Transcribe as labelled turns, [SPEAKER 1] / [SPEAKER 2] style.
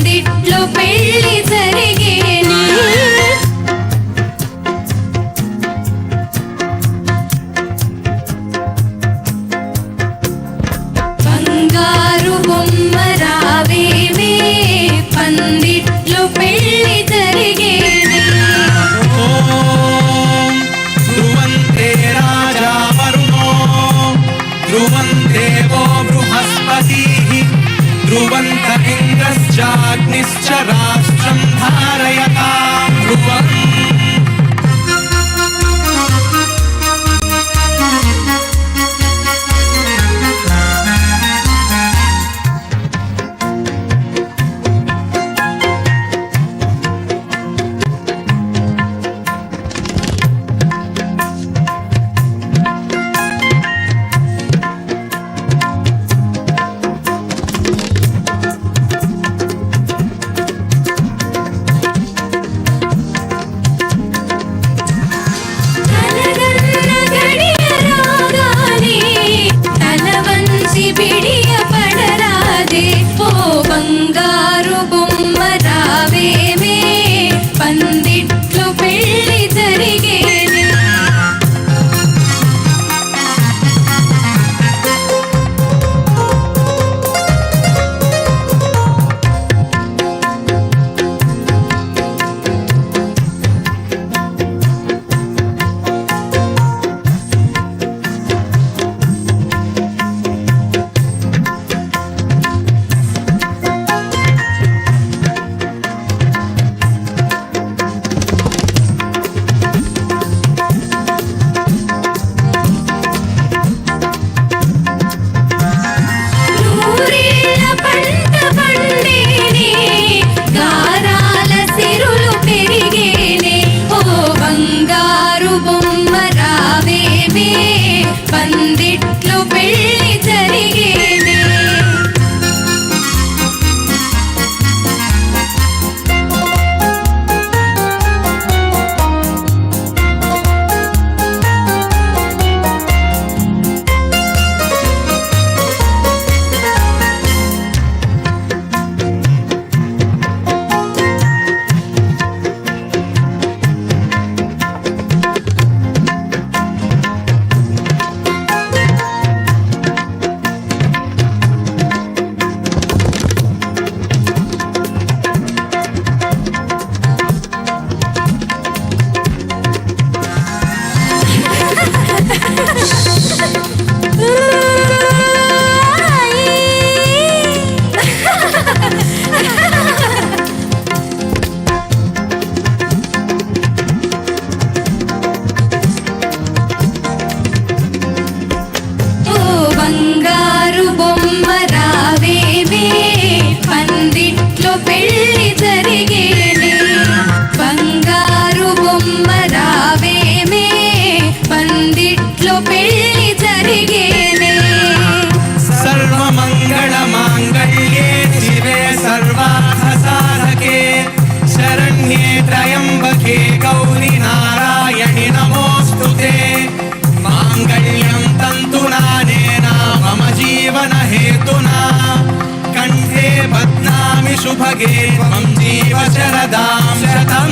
[SPEAKER 1] పందిట్లో పెళ్లి జరిగేనే బంగారు బొమ్మ రావేమే పందిట్లో పెళ్లి జరిగేనే
[SPEAKER 2] ధ్రువంతే రాజా వరుణో ధ్రువందేవో బృహస్పతిః ధ్రువంత ఇంద్రశ్చాగ్నిశ్చ రాష్ట్రం ధారయతాం ధ్రువం బంగారు బొమ్మ రావేమే పందిట్లో పెళ్లి జరిగేనే పందిట్లో పెళ్లి జరిగేనే బంగారు బొమ్మ రావేమే పందిట్లో పెళ్లి జరిగేనే బంగారు బొమ్మ రావేమే పందిట్లో పెళ్లి జరిగేనే సర్వమంగళ మాంగళ్యే శివే సర్వార్థ సాధకే శరణ్యే త్రయంబకే గౌరి నారాయణి నమోస్తుతే మాంగళ్యం తంతునానేనా మమ జీవన హేతునా కంఠే బధ్నామి శుభగే త్వం జీవ శరదాం శతం